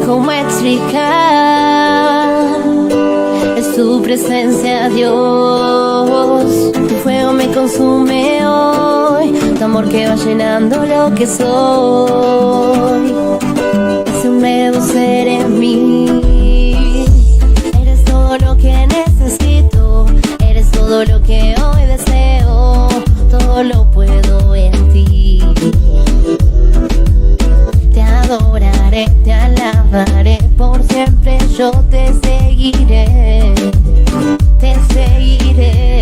cómo explicar. Es tu presencia, Dios. Tu fuego me consume hoy, tu amor que va llenando lo que soy. Es un nuevo ser en mí. Eres todo lo que necesito, eres todo lo que hoy deseo. Todo lo puedo en ti. Te adoraré, te alabaré, por siempre yo te seguiré. Te seguiré.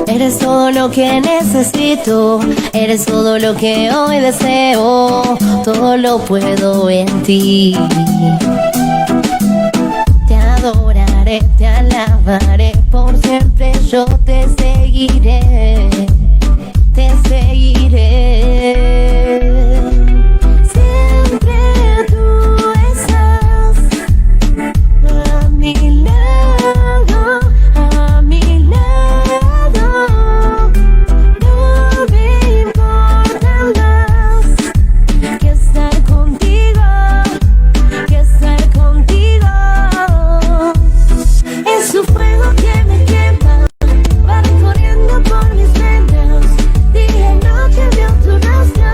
Eres todo lo que necesito, eres todo lo que hoy deseo, todo lo puedo en ti. Te adoraré, te alabaré, por siempre yo te seguiré, te seguiré. Siempre tú estás a mi lado, a mi lado. No me importa más que estar contigo, que estar contigo. Es su fuego que me quema, va corriendo por mis venas. Día y noche veo tu rostro,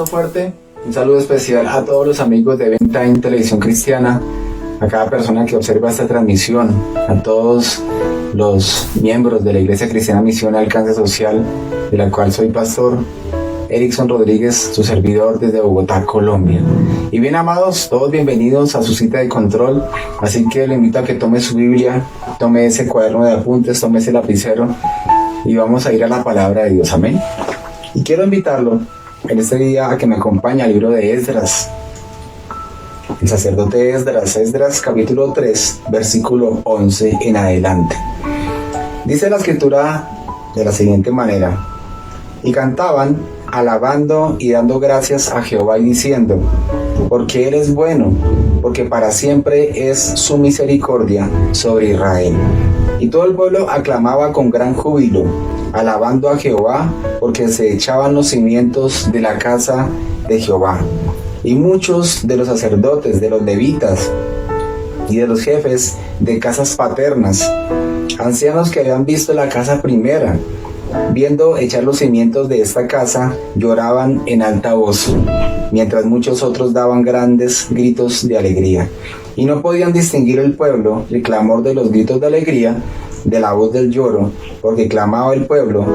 abrazo fuerte, un saludo especial a todos los amigos de Venta en Televisión Cristiana, a cada persona que observa esta transmisión, a todos los miembros de la Iglesia Cristiana Misión Alcance Social, de la cual soy pastor, Erickson Rodríguez, su servidor desde Bogotá, Colombia. Y bien amados, todos bienvenidos a su cita de control, así que le invito a que tome su Biblia, tome ese cuaderno de apuntes, tome ese lapicero y vamos a ir a la palabra de Dios, amén. Y quiero invitarlo en este día a que me acompañe al libro de Esdras, el sacerdote Esdras capítulo 3, versículo 11 en adelante. Dice la escritura de la siguiente manera: y cantaban, alabando y dando gracias a Jehová y diciendo, porque Él es bueno, porque para siempre es su misericordia sobre Israel. Y todo el pueblo aclamaba con gran júbilo, alabando a Jehová, porque se echaban los cimientos de la casa de Jehová. Y muchos de los sacerdotes, de los levitas y de los jefes de casas paternas, ancianos que habían visto la casa primera, viendo echar los cimientos de esta casa, lloraban en alta voz, mientras muchos otros daban grandes gritos de alegría. Y no podían distinguir el pueblo el clamor de los gritos de alegría de la voz del lloro, porque clamaba el pueblo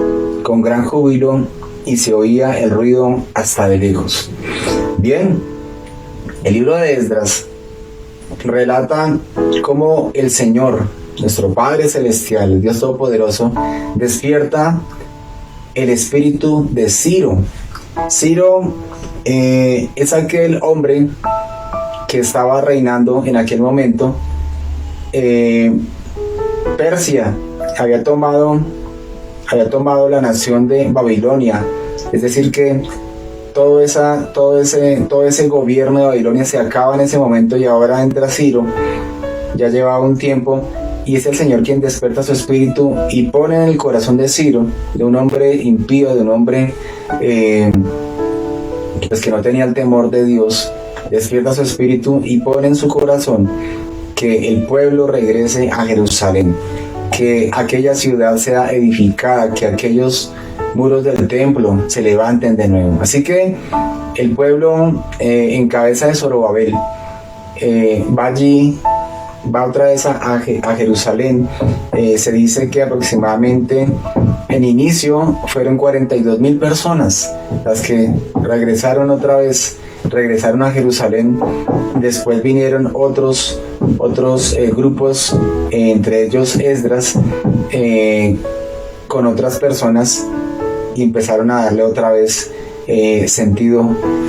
con gran júbilo y se oía el ruido hasta de lejos. Bien, el libro de Esdras relata cómo el Señor, nuestro Padre Celestial, Dios Todopoderoso, despierta el espíritu de Ciro. Ciro es aquel hombre que estaba reinando en aquel momento. Persia había tomado la nación de Babilonia, es decir que todo ese gobierno de Babilonia se acaba en ese momento y ahora entra Ciro. Ya llevaba un tiempo y es el Señor quien despierta su espíritu y pone en el corazón de Ciro, de un hombre impío, de un hombre pues que no tenía el temor de Dios, despierta su espíritu y pone en su corazón que el pueblo regrese a Jerusalén, que aquella ciudad sea edificada, que aquellos muros del templo se levanten de nuevo. Así que el pueblo en cabeza de Zorobabel va otra vez a Jerusalén. Se dice que aproximadamente en inicio fueron 42,000 personas las que regresaron a Jerusalén. Después vinieron otros grupos, entre ellos Esdras, con otras personas, y empezaron a darle otra vez sentido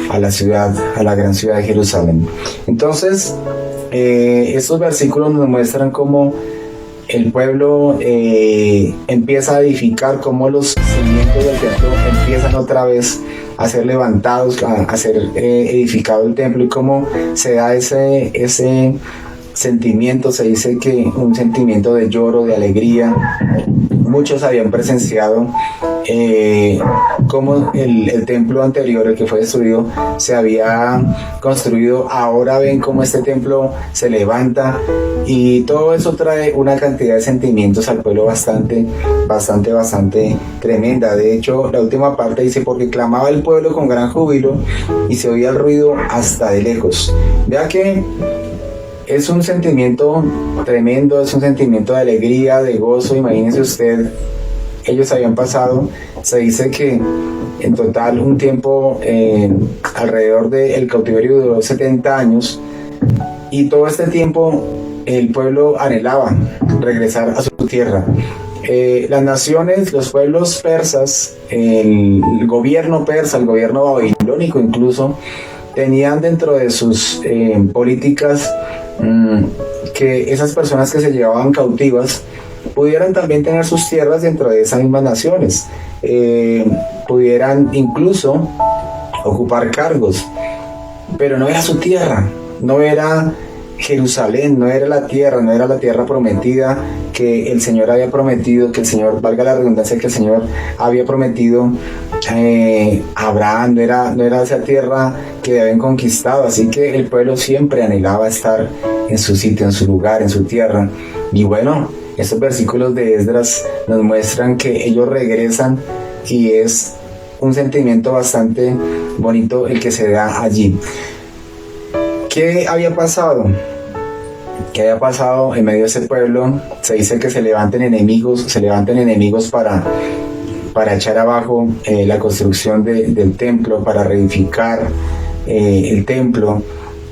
a la ciudad, a la gran ciudad de Jerusalén. Entonces, estos versículos nos muestran cómo el pueblo empieza a edificar, cómo los cimientos del templo empiezan otra vez a ser levantados, a ser edificado el templo, y cómo se da ese sentimiento. Se dice que un sentimiento de lloro, de alegría. Muchos habían presenciado cómo el templo anterior, el que fue destruido, se había construido. Ahora ven cómo este templo se levanta, y todo eso trae una cantidad de sentimientos al pueblo bastante tremenda. De hecho, la última parte dice, porque clamaba el pueblo con gran júbilo y se oía el ruido hasta de lejos. Vea que es un sentimiento tremendo, es un sentimiento de alegría, de gozo. Imagínese usted, ellos habían pasado, se dice que en total un tiempo alrededor del cautiverio duró 70 años, y todo este tiempo el pueblo anhelaba regresar a su tierra. Las naciones, los pueblos persas, el gobierno persa, el gobierno babilónico incluso, tenían dentro de sus políticas que esas personas que se llevaban cautivas pudieran también tener sus tierras dentro de esas mismas naciones, pudieran incluso ocupar cargos, pero no era su tierra, no era Jerusalén, no era la tierra prometida que el Señor había prometido, que el Señor, valga la redundancia, que el Señor había prometido a Abraham. No era esa tierra que habían conquistado. Así que el pueblo siempre anhelaba estar en su sitio, en su lugar, en su tierra. Y bueno, estos versículos de Esdras nos muestran que ellos regresan, y es un sentimiento bastante bonito el que se da allí. ¿Qué había pasado? ¿Qué había pasado en medio de ese pueblo? Se dice que se levanten enemigos para echar abajo la construcción del templo, para reedificar el templo.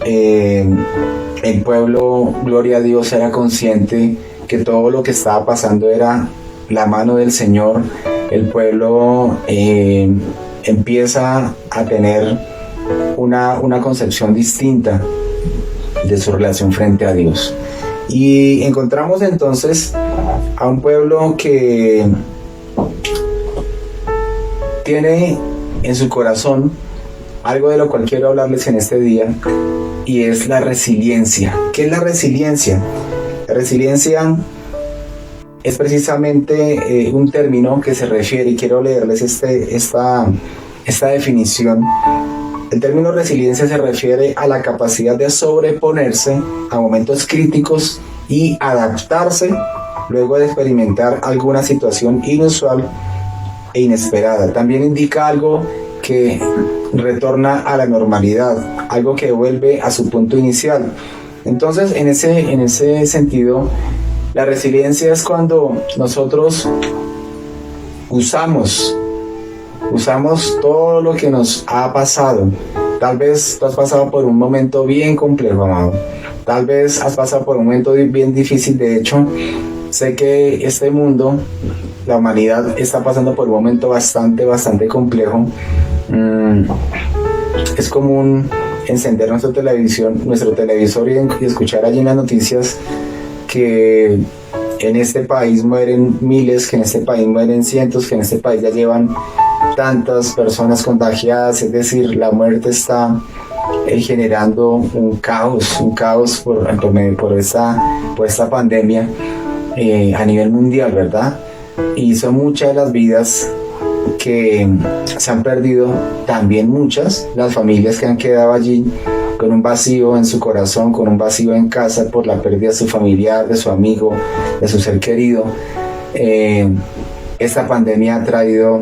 El pueblo, gloria a Dios, era consciente que todo lo que estaba pasando era la mano del Señor. El pueblo empieza a tener una concepción distinta de su relación frente a Dios. Y encontramos entonces a un pueblo que tiene en su corazón algo de lo cual quiero hablarles en este día, y es la resiliencia. ¿Qué es la resiliencia? La resiliencia es precisamente un término que se refiere, y quiero leerles esta definición. El término resiliencia se refiere a la capacidad de sobreponerse a momentos críticos y adaptarse luego de experimentar alguna situación inusual e inesperada. También indica algo que retorna a la normalidad, algo que vuelve a su punto inicial. Entonces, en ese sentido, la resiliencia es cuando nosotros usamos todo lo que nos ha pasado. Tal vez tú has pasado por un momento bien complejo, amado. Tal vez has pasado por un momento bien difícil. De hecho, sé que este mundo, la humanidad, está pasando por un momento bastante complejo. Es común encender nuestro televisor y escuchar allí en las noticias que en este país mueren miles, que en este país mueren cientos, que en este país ya llevan tantas personas contagiadas. Es decir, la muerte está generando un caos por esta pandemia a nivel mundial, ¿verdad? Y son muchas de las vidas que se han perdido, también muchas las familias que han quedado allí con un vacío en su corazón, con un vacío en casa por la pérdida de su familiar, de su amigo, de su ser querido. Esta pandemia ha traído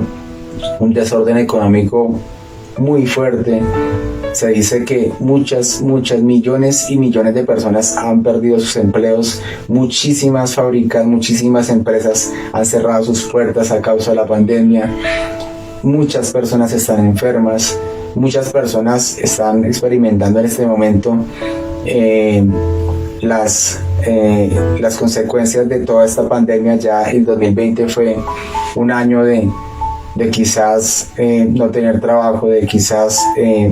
un desorden económico muy fuerte. Se dice que muchas millones y millones de personas han perdido sus empleos. Muchísimas fábricas, muchísimas empresas han cerrado sus puertas a causa de la pandemia. Muchas personas están enfermas. Muchas personas están experimentando en este momento las consecuencias de toda esta pandemia. Ya el 2020 fue un año de quizás no tener trabajo, de quizás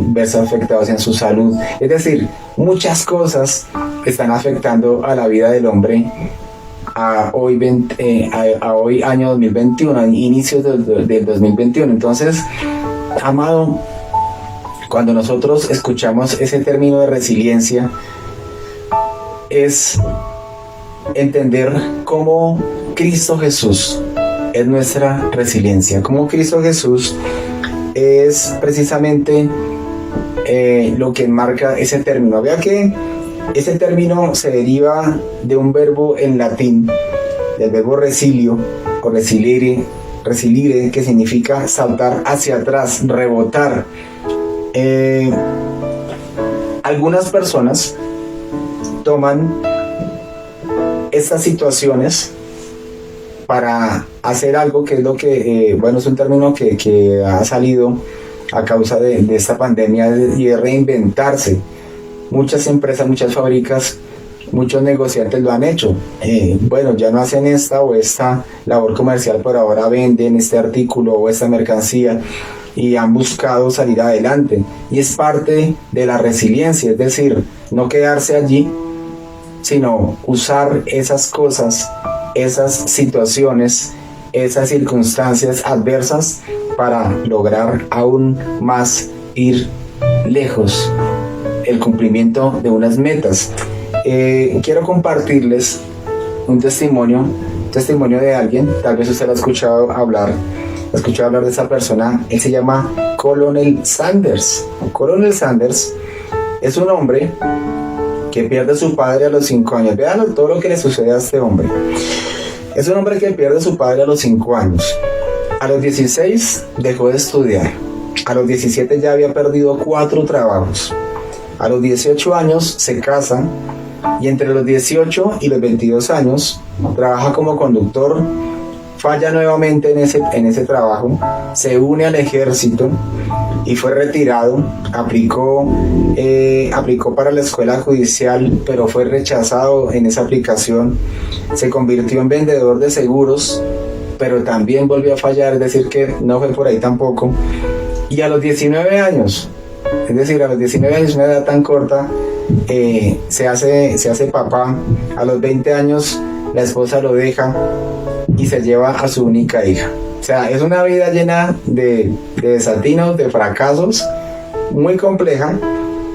verse afectados en su salud. Es decir, muchas cosas están afectando a la vida del hombre a hoy año 2021, a inicios del 2021. Entonces, amado, cuando nosotros escuchamos ese término de resiliencia, es entender cómo Cristo Jesús es nuestra resiliencia, como Cristo Jesús es precisamente lo que enmarca ese término. Vea que ese término se deriva de un verbo en latín, del verbo resilio o resilire, que significa saltar hacia atrás, rebotar. Algunas personas toman estas situaciones para hacer algo que es lo que, es un término que ha salido a causa de esta pandemia, y es reinventarse. Muchas empresas, muchas fábricas, muchos negociantes lo han hecho. Ya no hacen esta labor comercial, pero ahora venden este artículo o esta mercancía y han buscado salir adelante. Y es parte de la resiliencia, es decir, no quedarse allí, sino usar esas cosas, esas situaciones, esas circunstancias adversas para lograr aún más ir lejos, el cumplimiento de unas metas. Quiero compartirles un testimonio de alguien. Tal vez usted lo ha escuchado hablar de esa persona. Él se llama Colonel Sanders. Colonel Sanders es un hombre que pierde a su padre a los 5 años. Vean todo lo que le sucede a este hombre. Es un hombre que pierde a su padre a los 5 años. A los 16 dejó de estudiar. A los 17 ya había perdido 4 trabajos. A los 18 años se casa y entre los 18 y los 22 años trabaja como conductor. Falla nuevamente en ese trabajo, se une al ejército y fue retirado. Aplicó para la escuela judicial, pero fue rechazado en esa aplicación. Se convirtió en vendedor de seguros, pero también volvió a fallar, es decir, que no fue por ahí tampoco. Y a los 19 años, es decir, a los 19 años, una edad tan corta, se hace papá. A los 20 años la esposa lo deja y se lleva a su única hija. O sea, es una vida llena de desatinos, de fracasos, muy compleja.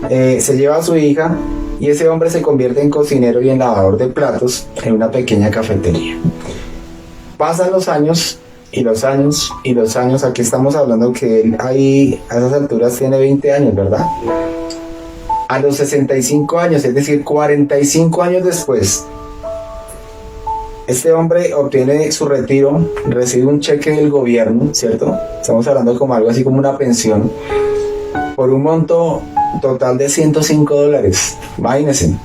Se lleva a su hija y ese hombre se convierte en cocinero y en lavador de platos en una pequeña cafetería. Pasan los años y los años y los años. Aquí estamos hablando que él ahí a esas alturas tiene 20 años, ¿verdad? A los 65 años, es decir, 45 años después, este hombre obtiene su retiro, recibe un cheque del gobierno, ¿cierto? Estamos hablando como algo así como una pensión, por un monto total de $105, imagínense.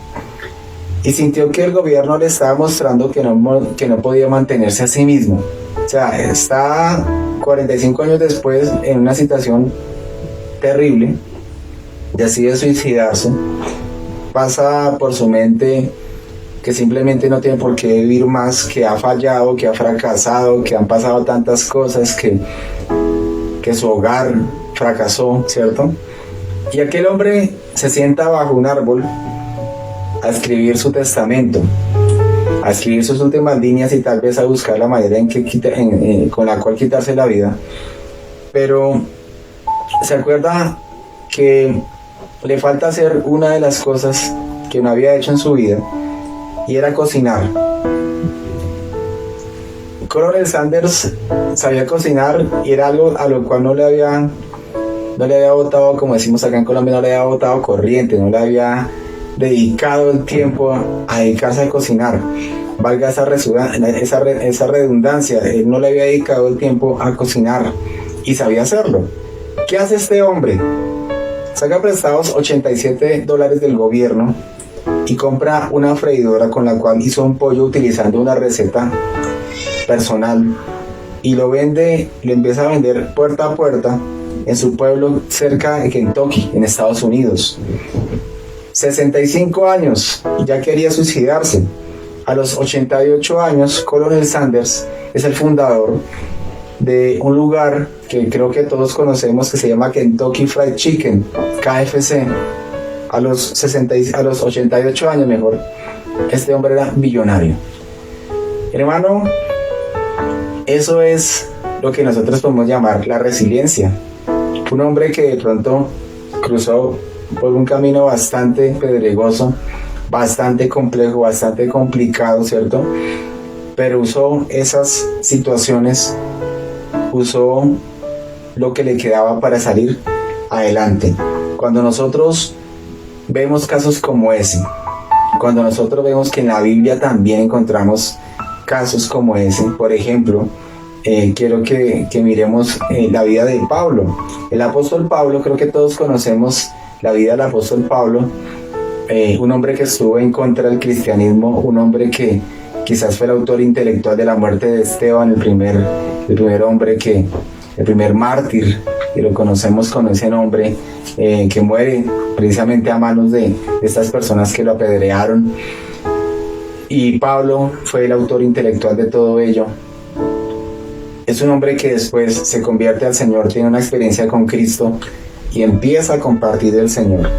Y sintió que el gobierno le estaba mostrando que no podía mantenerse a sí mismo. O sea, está 45 años después en una situación terrible, decide suicidarse. Pasa por su mente que simplemente no tiene por qué vivir más, que ha fallado, que ha fracasado, que han pasado tantas cosas, que su hogar fracasó, ¿cierto? Y aquel hombre se sienta bajo un árbol a escribir su testamento, a escribir sus últimas líneas y tal vez a buscar la manera con la cual quitarse la vida. Pero se acuerda que le falta hacer una de las cosas que no había hecho en su vida, y era cocinar. Colonel Sanders sabía cocinar y era algo a lo cual no le había botado, como decimos acá en Colombia, no le había botado corriente, no le había dedicado el tiempo a dedicarse a cocinar. Valga esa redundancia, él no le había dedicado el tiempo a cocinar y sabía hacerlo. ¿Qué hace este hombre? Saca prestados $87 del gobierno y compra una freidora con la cual hizo un pollo utilizando una receta personal y lo empieza a vender puerta a puerta en su pueblo cerca de Kentucky, en Estados Unidos. 65 años y ya quería suicidarse. A los 88 años, Colonel Sanders es el fundador de un lugar que creo que todos conocemos, que se llama Kentucky Fried Chicken, KFC. A los 88 años mejor, este hombre era millonario. Hermano, eso es lo que nosotros podemos llamar la resiliencia. Un hombre que de pronto cruzó por un camino bastante pedregoso, bastante complejo, bastante complicado, ¿cierto? Pero usó esas situaciones, usó lo que le quedaba para salir adelante. Cuando nosotros vemos casos como ese, cuando nosotros vemos que en la Biblia también encontramos casos como ese, por ejemplo, quiero que miremos la vida de Pablo. El apóstol Pablo, creo que todos conocemos la vida del apóstol Pablo, un hombre que estuvo en contra del cristianismo, un hombre que quizás fue el autor intelectual de la muerte de Esteban, el primer mártir, y lo conocemos con ese nombre, que muere precisamente a manos de estas personas que lo apedrearon. Y Pablo fue el autor intelectual de todo ello. Es un hombre que después se convierte al Señor, tiene una experiencia con Cristo y empieza a compartir del Señor.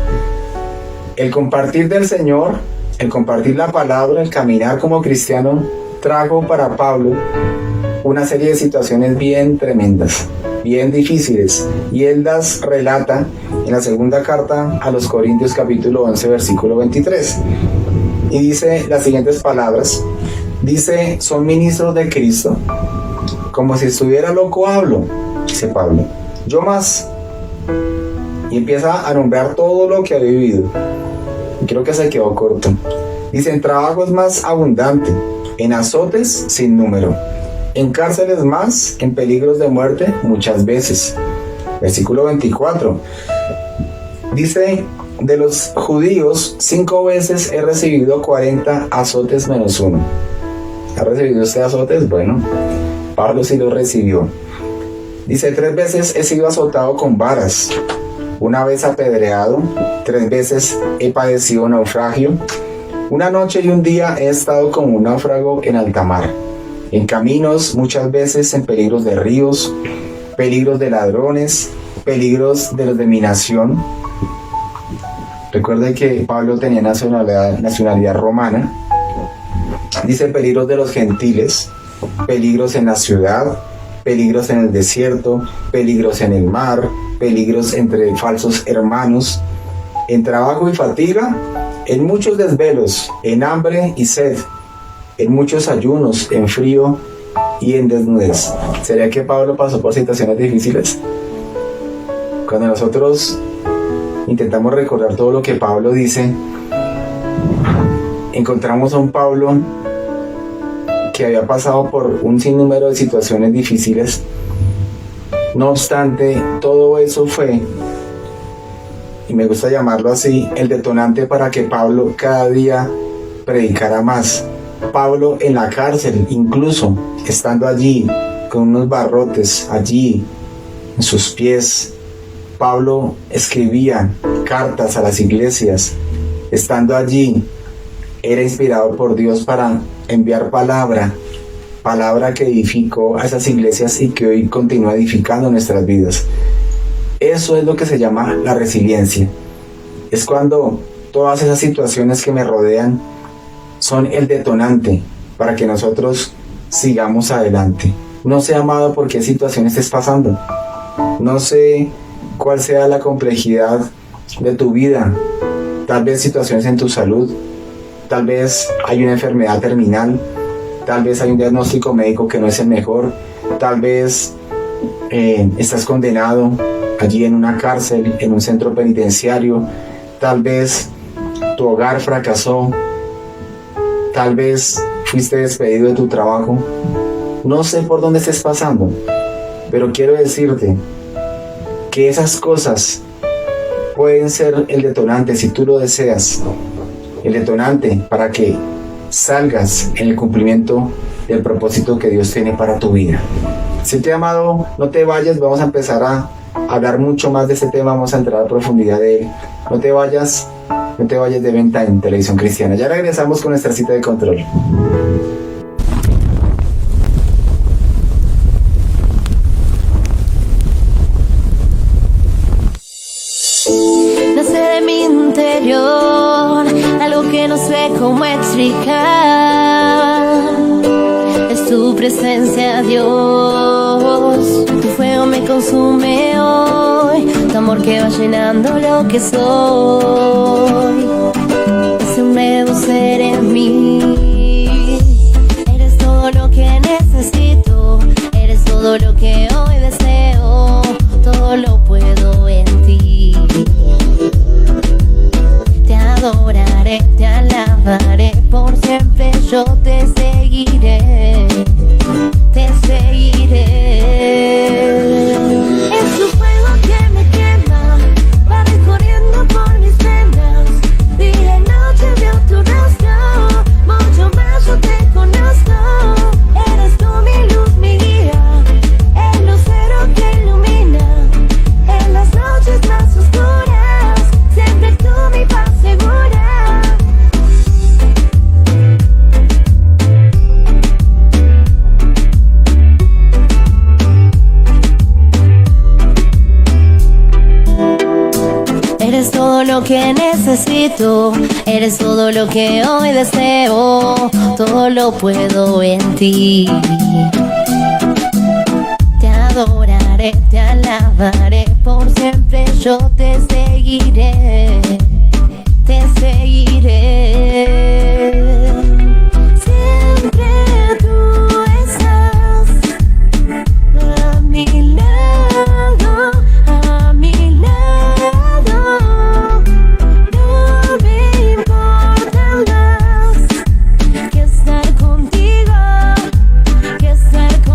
El compartir del Señor, el compartir la palabra, el caminar como cristiano, trajo para Pablo una serie de situaciones bien tremendas, bien difíciles, y él las relata en la segunda carta a los Corintios, capítulo 11, versículo 23, y dice las siguientes palabras. Dice: son ministros de Cristo, como si estuviera loco hablo, dice Pablo, yo más. Y empieza a nombrar todo lo que ha vivido. Y creo que se quedó corto. Dice: en trabajos más abundante, en azotes sin número, en cárceles más, en peligros de muerte muchas veces. Versículo 24. Dice, de los judíos 5 veces he recibido 40 azotes menos uno. ¿Ha recibido usted azotes? Bueno, Pablo sí lo recibió. Dice, 3 veces he sido azotado con varas, 1 vez apedreado, 3 veces he padecido naufragio, 1 noche y 1 día he estado como un náufrago en alta mar, en caminos muchas veces, en peligros de ríos, peligros de ladrones, peligros de los de mi nación. Recuerde que Pablo tenía nacionalidad romana. Dice peligros de los gentiles, peligros en la ciudad, peligros en el desierto, peligros en el mar, peligros entre falsos hermanos, en trabajo y fatiga, en muchos desvelos, en hambre y sed, en muchos ayunos, en frío y en desnudez. ¿Sería que Pablo pasó por situaciones difíciles? Cuando nosotros intentamos recordar todo lo que Pablo dice, encontramos a un Pablo que había pasado por un sinnúmero de situaciones difíciles. No obstante, todo eso fue, y me gusta llamarlo así, el detonante para que Pablo cada día predicara más. Pablo en la cárcel, incluso estando allí con unos barrotes allí en sus pies, Pablo escribía cartas a las iglesias. Estando allí, era inspirado por Dios para enviar palabra que edificó a esas iglesias y que hoy continúa edificando nuestras vidas. Eso es lo que se llama la resiliencia. Es cuando todas esas situaciones que me rodean son el detonante para que nosotros sigamos adelante. No sé, amado, por qué situación estés pasando. No sé cuál sea la complejidad de tu vida. Tal vez situaciones en tu salud. Tal vez hay una enfermedad terminal. Tal vez hay un diagnóstico médico que no es el mejor. Tal vez estás condenado allí en una cárcel, en un centro penitenciario. Tal vez tu hogar fracasó. Tal vez fuiste despedido de tu trabajo. No sé por dónde estés pasando, pero quiero decirte que esas cosas pueden ser el detonante, si tú lo deseas, el detonante para que salgas en el cumplimiento del propósito que Dios tiene para tu vida. Si te he amado, no te vayas, vamos a empezar a hablar mucho más de este tema, vamos a entrar a profundidad de él. No te vayas de Venta en Televisión Cristiana. Ya regresamos con nuestra cita de control. Nace de mi interior algo que no sé cómo explicar. Es tu presencia, Dios. Tu fuego me consume hoy. Tu amor que va llenando lo que soy. Es un nuevo ser en mí. Eres todo lo que necesito. Eres todo lo que hoy deseo. Todo lo puedo en ti. Te adoraré, te alabaré. Por siempre yo te seguiré. Te seguiré. Es tu fuego que me quema, va recorriendo por mis venas. Día y noche veo tu rostro, mucho más yo te conozco. Eres tú mi luz, mi guía, el lucero que ilumina en las noches más oscuras. Siempre tú mi paz segura. Eres todo lo que necesito, eres todo lo que hoy deseo, todo lo puedo en ti. Te adoraré, te alabaré, por siempre yo te seguiré, te seguiré. Siempre tú estás a mi lado, a mi lado. No me importa más que estar contigo, que estar contigo.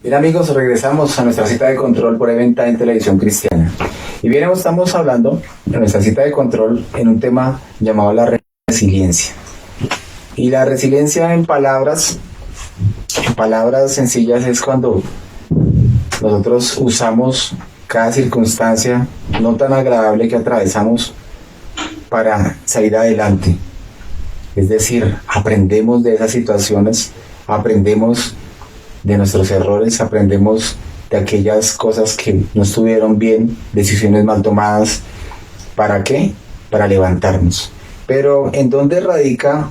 Bien amigos, regresamos a nuestra cita de control por Event Time Televisión Cristiana. Y bien, estamos hablando en nuestra cita de control en un tema llamado la resiliencia. Y la resiliencia en palabras sencillas es cuando nosotros usamos cada circunstancia no tan agradable que atravesamos para salir adelante. Es decir, aprendemos de esas situaciones, aprendemos de nuestros errores, aprendemos de aquellas cosas que no estuvieron bien, decisiones mal tomadas. ¿Para qué? Para levantarnos. Pero ¿en dónde radica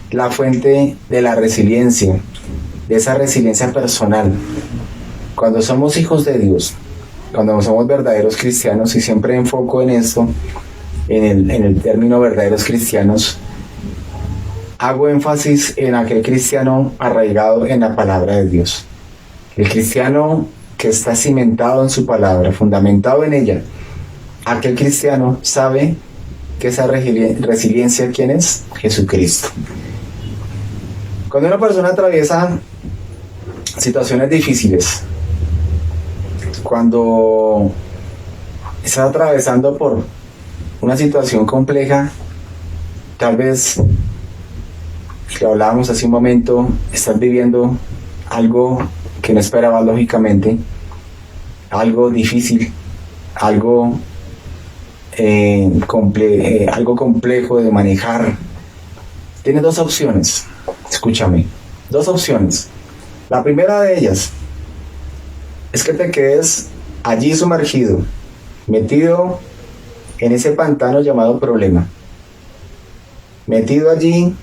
la fuente de la resiliencia? De esa resiliencia personal. Cuando somos hijos de Dios, cuando somos verdaderos cristianos, y siempre enfoco en esto, en el término verdaderos cristianos, hago énfasis en aquel cristiano arraigado en la palabra de Dios. El cristiano que está cimentado en su palabra, fundamentado en ella. Aquel cristiano sabe que esa resiliencia, ¿quién es? Jesucristo. Cuando una persona atraviesa situaciones difíciles, cuando está atravesando por una situación compleja, tal vez, lo hablábamos hace un momento, estás viviendo algo que no esperabas lógicamente, algo difícil, algo complejo de manejar. Tienes dos opciones, escúchame, dos opciones. La primera de ellas es que te quedes allí sumergido, metido en ese pantano llamado problema, metido allí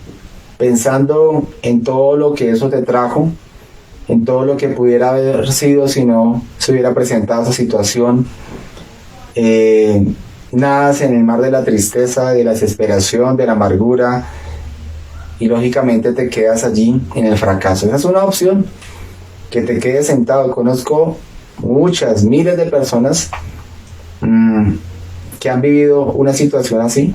pensando en todo lo que eso te trajo, en todo lo que pudiera haber sido si no se hubiera presentado esa situación. Nadas en el mar de la tristeza, de la desesperación, de la amargura, y lógicamente te quedas allí en el fracaso. Esa es una opción, que te quedes sentado. Conozco muchas, miles de personas que han vivido una situación así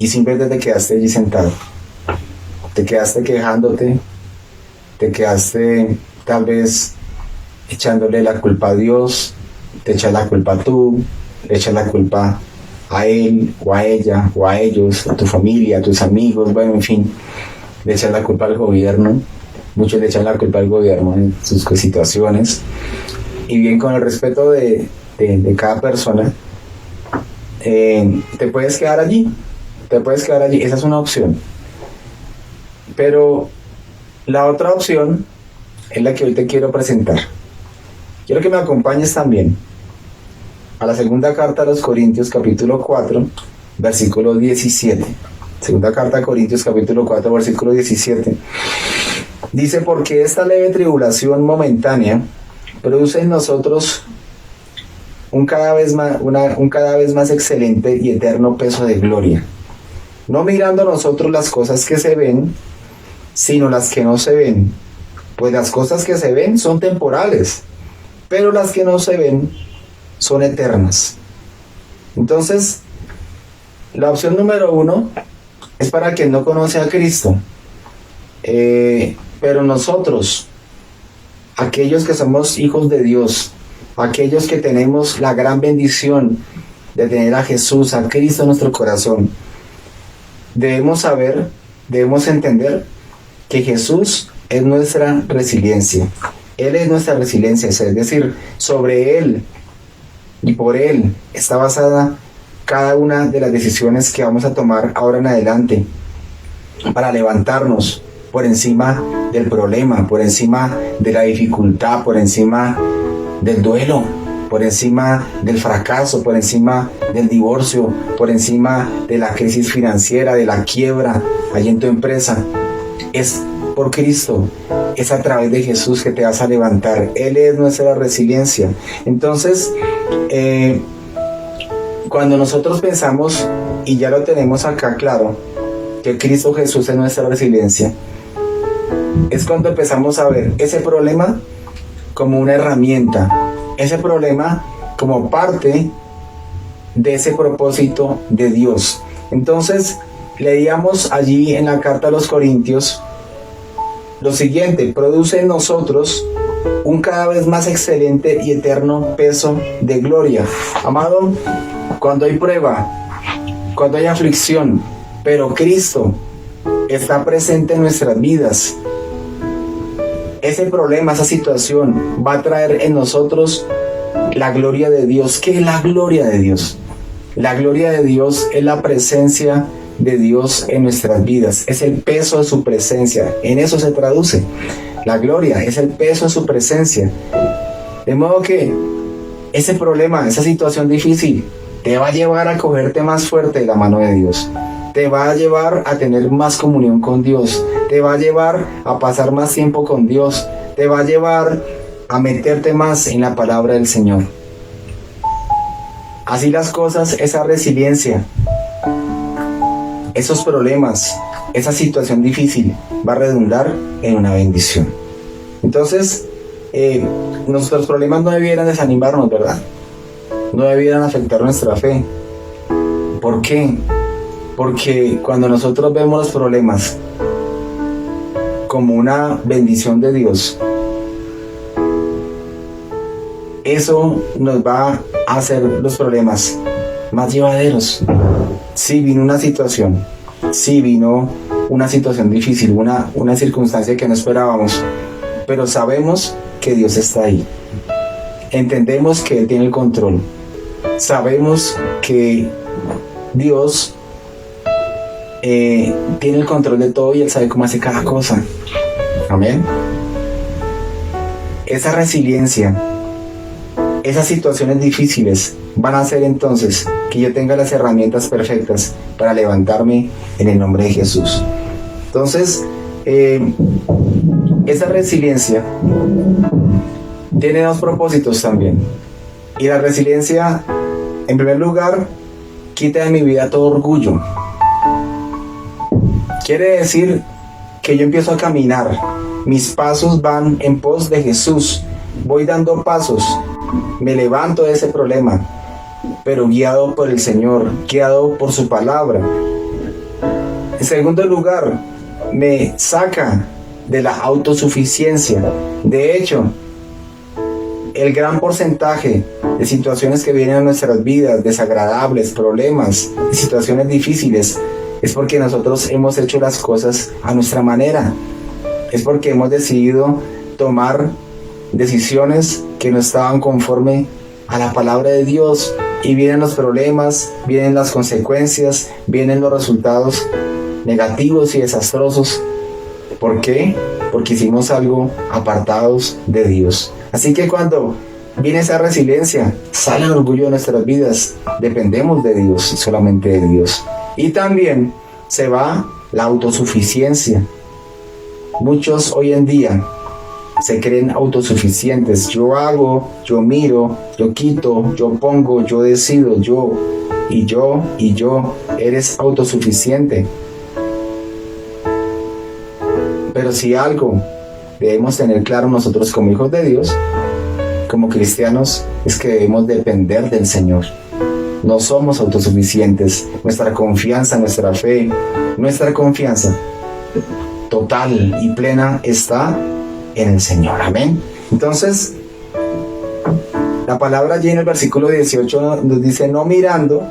y simplemente te quedaste allí sentado, te quedaste quejándote, te quedaste tal vez echándole la culpa a Dios, te echas la culpa a tú, le echas la culpa a él o a ella o a ellos, a tu familia, a tus amigos, bueno, en fin, le echas la culpa al gobierno. Muchos le echan la culpa al gobierno en sus situaciones. Y bien, con el respeto de cada persona, te puedes quedar allí. Esa es una opción. Pero la otra opción es la que hoy te quiero presentar. Quiero que me acompañes también a la segunda carta a los Corintios, capítulo 4, versículo 17. Segunda carta a Corintios, capítulo 4, versículo 17. Dice: porque esta leve tribulación momentánea produce en nosotros un cada vez más excelente y eterno peso de gloria, no mirando nosotros las cosas que se ven, sino las que no se ven, pues las cosas que se ven son temporales, pero las que no se ven son eternas. Entonces, la opción número 1 es para quien no conoce a Cristo. Pero nosotros, aquellos que somos hijos de Dios, aquellos que tenemos la gran bendición de tener a Jesús, a Cristo en nuestro corazón, debemos saber, debemos entender que Jesús es nuestra resiliencia. Él es nuestra resiliencia, es decir, sobre Él y por Él está basada cada una de las decisiones que vamos a tomar ahora en adelante para levantarnos por encima del problema, por encima de la dificultad, por encima del duelo, por encima del fracaso, por encima del divorcio, por encima de la crisis financiera, de la quiebra allí en tu empresa. Es por Cristo, es a través de Jesús que te vas a levantar. Él es nuestra resiliencia. Entonces, cuando nosotros pensamos, y ya lo tenemos acá claro, que Cristo Jesús es nuestra resiliencia, es cuando empezamos a ver ese problema como una herramienta, ese problema como parte de ese propósito de Dios. Entonces, leíamos allí en la carta a los Corintios lo siguiente: produce en nosotros un cada vez más excelente y eterno peso de gloria. Amado, cuando hay prueba, cuando hay aflicción, pero Cristo está presente en nuestras vidas, ese problema, esa situación va a traer en nosotros la gloria de Dios. ¿Qué es la gloria de Dios? La gloria de Dios es la presencia de Dios en nuestras vidas, es el peso de su presencia, en eso se traduce. La gloria es el peso de su presencia. De modo que ese problema, esa situación difícil, te va a llevar a cogerte más fuerte de la mano de Dios. Te va a llevar a tener más comunión con Dios. Te va a llevar a pasar más tiempo con Dios. Te va a llevar a meterte más en la palabra del Señor. Así las cosas, esa resiliencia, esos problemas, esa situación difícil va a redundar en una bendición. Entonces, nuestros problemas no debieran desanimarnos, ¿verdad? No debieran afectar nuestra fe. ¿Por qué? Porque cuando nosotros vemos los problemas como una bendición de Dios, eso nos va a hacer los problemas más llevaderos. Si vino una situación, si vino una situación difícil, una circunstancia que no esperábamos, pero sabemos que Dios está ahí. Entendemos que Él tiene el control. Sabemos que Dios tiene el control de todo y Él sabe cómo hace cada cosa. Amén. Esa resiliencia, esas situaciones difíciles van a hacer entonces que yo tenga las herramientas perfectas para levantarme en el nombre de Jesús. Entonces, esa resiliencia tiene dos propósitos también. Y la resiliencia, en primer lugar, quita de mi vida todo orgullo. Quiere decir que yo empiezo a caminar, mis pasos van en pos de Jesús, voy dando pasos, me levanto de ese problema, pero guiado por el Señor, guiado por su palabra. En segundo lugar, me saca de la autosuficiencia. De hecho, el gran porcentaje de situaciones que vienen a nuestras vidas, desagradables, problemas, situaciones difíciles, es porque nosotros hemos hecho las cosas a nuestra manera. Es porque hemos decidido tomar decisiones que no estaban conforme a la palabra de Dios, y vienen los problemas, vienen las consecuencias, vienen los resultados negativos y desastrosos. ¿Por qué? Porque hicimos algo apartados de Dios. Así que cuando viene esa resiliencia, sale el orgullo de nuestras vidas, dependemos de Dios y solamente de Dios. Y también se va la autosuficiencia. Muchos hoy en día se creen autosuficientes. Yo hago, yo miro, yo quito, yo pongo, yo decido, yo. Eres autosuficiente. Pero si algo debemos tener claro nosotros como hijos de Dios, como cristianos, es que debemos depender del Señor. No somos autosuficientes. Nuestra confianza, nuestra fe, nuestra confianza total y plena está en el Señor. Amén. Entonces, la palabra allí en el versículo 18 nos dice: no mirando,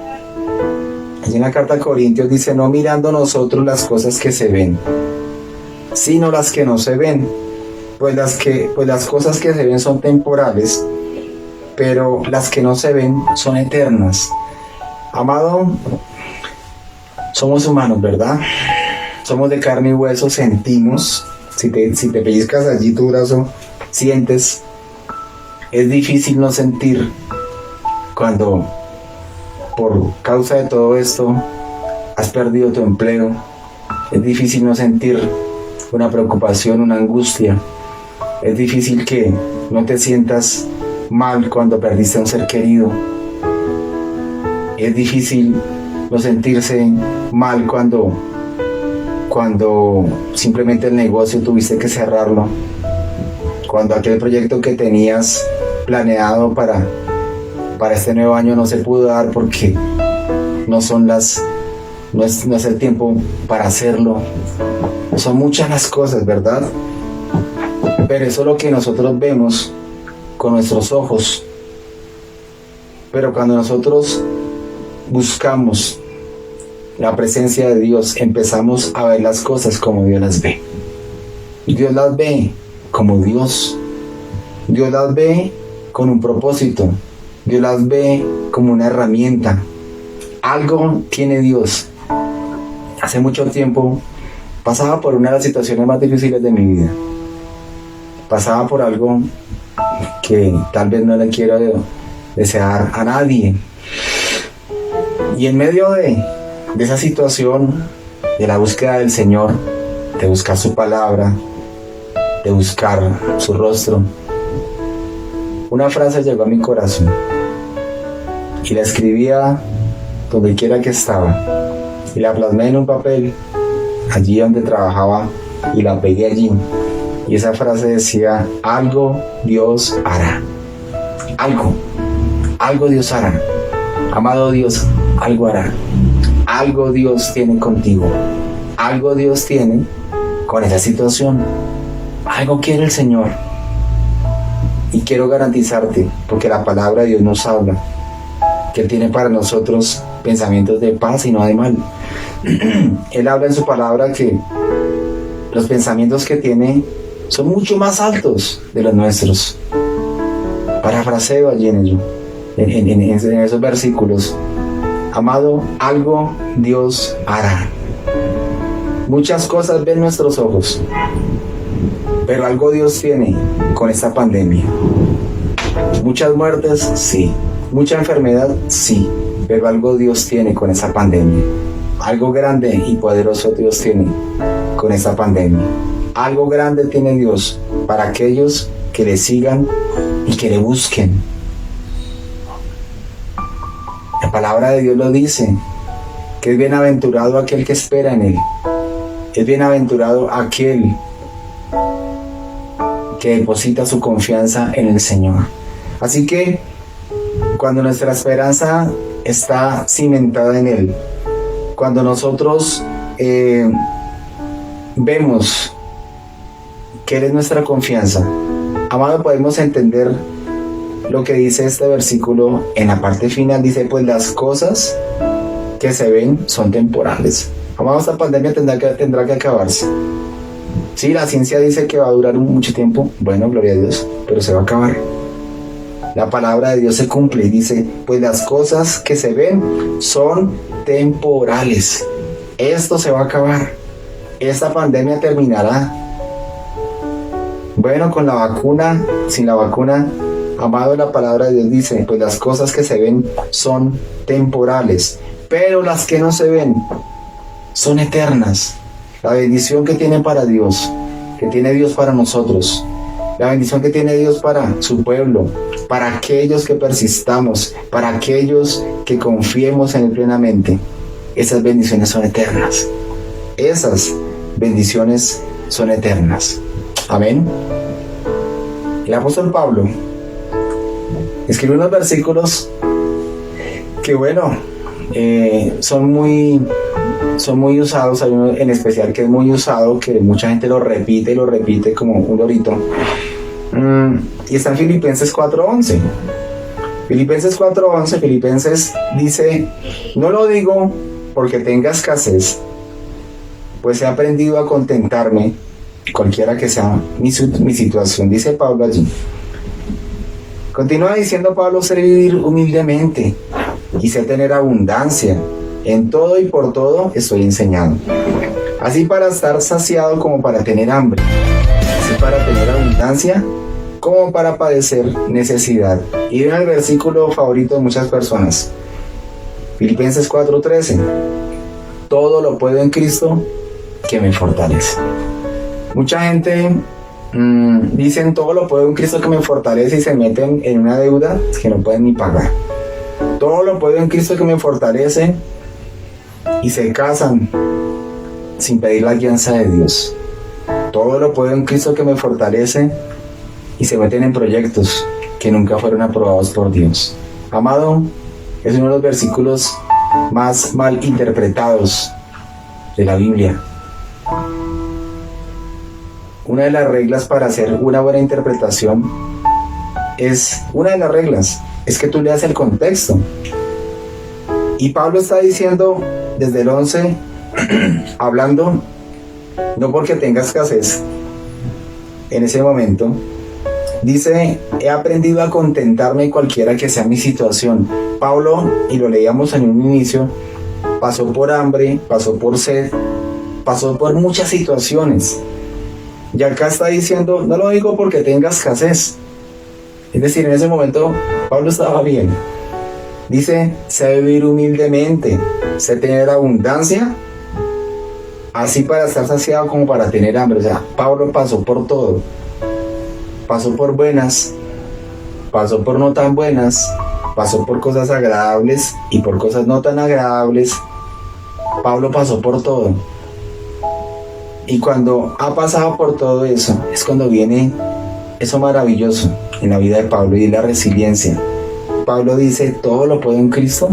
allí en la carta a Corintios dice: no mirando nosotros las cosas que se ven, sino las que no se ven. Pues las cosas que se ven son temporales, pero las que no se ven son eternas. Amado, somos humanos, ¿verdad? Somos de carne y hueso, sentimos. Si te pellizcas allí tu brazo, sientes. Es difícil no sentir cuando, por causa de todo esto, has perdido tu empleo. Es difícil no sentir una preocupación, una angustia. Es difícil que no te sientas mal cuando perdiste a un ser querido. Es difícil no sentirse mal cuando simplemente el negocio tuviste que cerrarlo, cuando aquel proyecto que tenías planeado para este nuevo año no se pudo dar porque no es el tiempo para hacerlo. Son muchas las cosas, ¿verdad? Pero eso es lo que nosotros vemos con nuestros ojos. Pero cuando nosotros buscamos la presencia de Dios, empezamos a ver las cosas como Dios las ve. Dios las ve como Dios. Dios las ve con un propósito. Dios las ve como una herramienta. Algo tiene Dios. Hace mucho tiempo pasaba por una de las situaciones más difíciles de mi vida. Pasaba por algo que tal vez no le quiero desear a nadie. Y en medio de esa situación, de la búsqueda del Señor, de buscar su palabra, de buscar su rostro, una frase llegó a mi corazón y la escribía donde quiera que estaba y la plasmé en un papel allí donde trabajaba y la pegué allí, y esa frase decía: algo Dios hará. Algo Dios hará. Amado Dios, algo hará. Algo Dios tiene contigo. Algo Dios tiene con esa situación. Algo quiere el Señor. Y quiero garantizarte, porque la palabra de Dios nos habla, que Él tiene para nosotros pensamientos de paz y no de mal. Él habla en su palabra que los pensamientos que tiene son mucho más altos de los nuestros. Parafraseo allí en esos versículos: amado, algo Dios hará. Muchas cosas ven nuestros ojos, pero algo Dios tiene con esta pandemia. Muchas muertes, sí. Mucha enfermedad, sí. Pero algo Dios tiene con esa pandemia. Algo grande y poderoso Dios tiene con esta pandemia. Algo grande tiene Dios para aquellos que le sigan y que le busquen. La palabra de Dios lo dice, que es bienaventurado aquel que espera en Él. Es bienaventurado aquel que deposita su confianza en el Señor. Así que cuando nuestra esperanza está cimentada en Él, cuando nosotros vemos que Él es nuestra confianza, amado, podemos entender lo que dice este versículo en la parte final. Dice: pues las cosas que se ven son temporales. Amado, esta pandemia tendrá que acabarse. Sí, la ciencia dice que va a durar mucho tiempo. Bueno, gloria a Dios, pero se va a acabar. La palabra de Dios se cumple y dice: pues las cosas que se ven son temporales. Esto se va a acabar. Esta pandemia terminará. Bueno, con la vacuna, sin la vacuna, amado, la palabra de Dios dice: pues las cosas que se ven son temporales, pero las que no se ven son eternas. La bendición que tiene para Dios, que tiene Dios para nosotros, la bendición que tiene Dios para su pueblo, para aquellos que persistamos, para aquellos que confiemos en Él plenamente, esas bendiciones son eternas. Esas bendiciones son eternas. Amén. El apóstol Pablo escribió unos versículos que, bueno, son muy usados. Hay uno en especial que es muy usado, que mucha gente lo repite y lo repite como un lorito, y está en Filipenses 4:11. Filipenses 4:11, Filipenses dice: no lo digo porque tenga escasez, pues he aprendido a contentarme cualquiera que sea mi situación, dice Pablo allí. Continúa diciendo Pablo: sé vivir humildemente y sé tener abundancia. En todo y por todo estoy enseñado, así para estar saciado como para tener hambre, así para tener abundancia como para padecer necesidad. Y viene el versículo favorito de muchas personas, Filipenses 4:13: todo lo puedo en Cristo que me fortalece. Mucha gente dicen: todo lo puedo en Cristo que me fortalece, y se meten en una deuda que no pueden ni pagar. Todo lo puedo en Cristo que me fortalece, y se casan sin pedir la guianza de Dios. Todo lo puedo en Cristo que me fortalece, y se meten en proyectos que nunca fueron aprobados por Dios. Amado, es uno de los versículos más mal interpretados de la Biblia. una de las reglas para hacer una buena interpretación una de las reglas es que tú leas el contexto. Y Pablo está diciendo desde el 11, hablando, no porque tenga escasez en ese momento, dice, he aprendido a contentarme cualquiera que sea mi situación. Pablo, y lo leíamos en un inicio, pasó por hambre, pasó por sed, pasó por muchas situaciones. Y acá está diciendo, no lo digo porque tenga escasez. Es decir, en ese momento Pablo estaba bien. Dice, sé vivir humildemente, sé tener abundancia, así para estar saciado como para tener hambre. O sea, Pablo pasó por todo. Pasó por buenas, pasó por no tan buenas, pasó por cosas agradables y por cosas no tan agradables. Pablo pasó por todo. Y cuando ha pasado por todo eso, es cuando viene eso maravilloso en la vida de Pablo, y es la resiliencia. Pablo dice, todo lo puedo en Cristo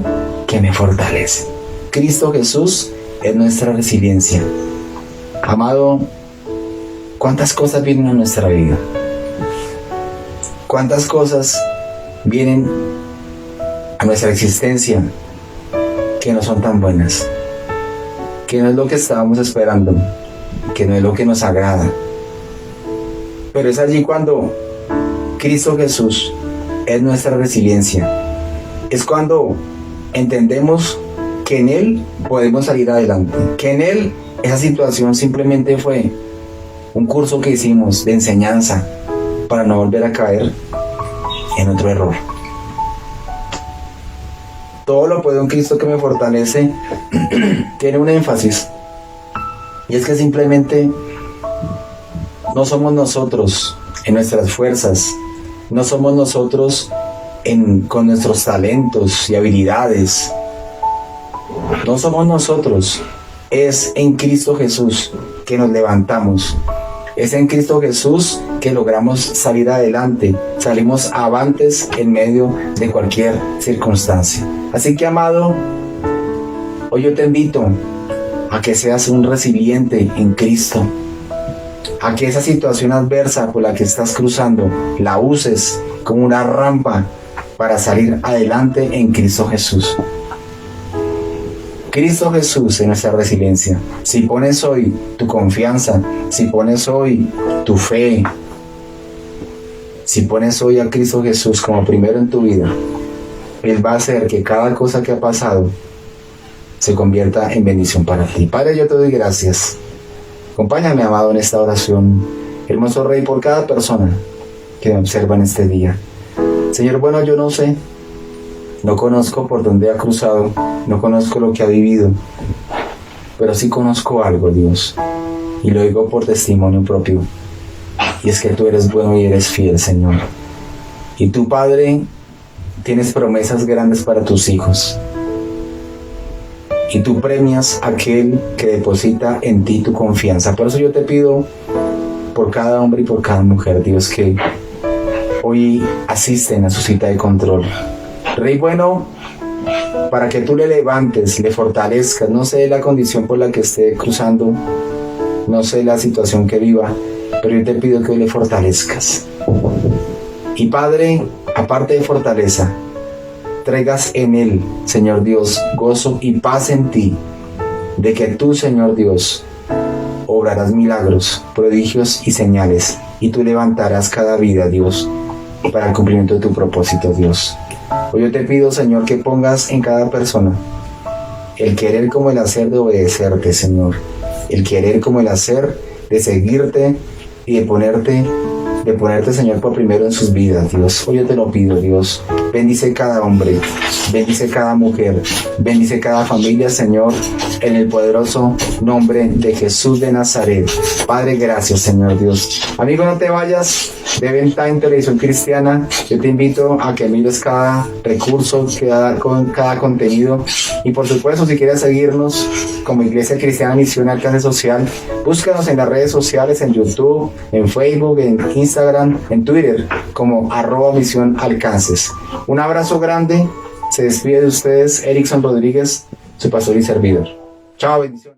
que me fortalece. Cristo Jesús es nuestra resiliencia. Amado, ¿cuántas cosas vienen a nuestra vida? ¿Cuántas cosas vienen a nuestra existencia que no son tan buenas? Que no es lo que estábamos esperando, que no es lo que nos agrada. Pero es allí cuando Cristo Jesús es nuestra resiliencia. Es cuando entendemos que en Él podemos salir adelante, que en Él esa situación simplemente fue un curso que hicimos de enseñanza para no volver a caer en otro error. Todo lo puedo en Cristo que me fortalece tiene un énfasis, y es que simplemente no somos nosotros en nuestras fuerzas, no somos nosotros con nuestros talentos y habilidades, no somos nosotros, es en Cristo Jesús que nos levantamos, es en Cristo Jesús que logramos salir adelante, salimos avantes en medio de cualquier circunstancia. Así que, amado, hoy yo te invito a que seas un resiliente en Cristo, a que esa situación adversa por la que estás cruzando la uses como una rampa para salir adelante en Cristo Jesús. Cristo Jesús es nuestra resiliencia. Si pones hoy tu confianza, si pones hoy tu fe, si pones hoy a Cristo Jesús como primero en tu vida, Él va a hacer que cada cosa que ha pasado se convierta en bendición para ti. Padre, yo te doy gracias. Acompáñame, amado, en esta oración. Hermoso Rey, por cada persona que me observa en este día. Señor, bueno, yo no sé, no conozco por dónde ha cruzado, no conozco lo que ha vivido, pero sí conozco algo, Dios, y lo digo por testimonio propio, y es que tú eres bueno y eres fiel, Señor. Y tú, Padre, tienes promesas grandes para tus hijos, y tú premias a aquel que deposita en ti tu confianza. Por eso yo te pido por cada hombre y por cada mujer, Dios, que hoy asisten a su cita de control. Rey bueno, para que tú le levantes, le fortalezcas, no sé la condición por la que esté cruzando, no sé la situación que viva, pero yo te pido que hoy le fortalezcas. Y Padre, aparte de fortaleza, traigas en Él, Señor Dios, gozo y paz en ti, de que tú, Señor Dios, obrarás milagros, prodigios y señales, y tú levantarás cada vida, Dios, para el cumplimiento de tu propósito, Dios. Hoy yo te pido, Señor, que pongas en cada persona el querer como el hacer de obedecerte, Señor, el querer como el hacer de seguirte y de ponerte, Señor, por primero en sus vidas, Dios. Hoy yo te lo pido, Dios. Bendice cada hombre, bendice cada mujer, bendice cada familia, Señor, en el poderoso nombre de Jesús de Nazaret. Padre, gracias, Señor Dios. Amigo, no te vayas de Ventime Televisión Cristiana. Yo te invito a que mires cada recurso, cada contenido. Y por supuesto, si quieres seguirnos como Iglesia Cristiana Misión Alcance Social, búscanos en las redes sociales, en YouTube, en Facebook, en Instagram, en Twitter, como @Misión Alcances. Un abrazo grande. Se despide de ustedes Erickson Rodríguez, su pastor y servidor. Chao, bendiciones.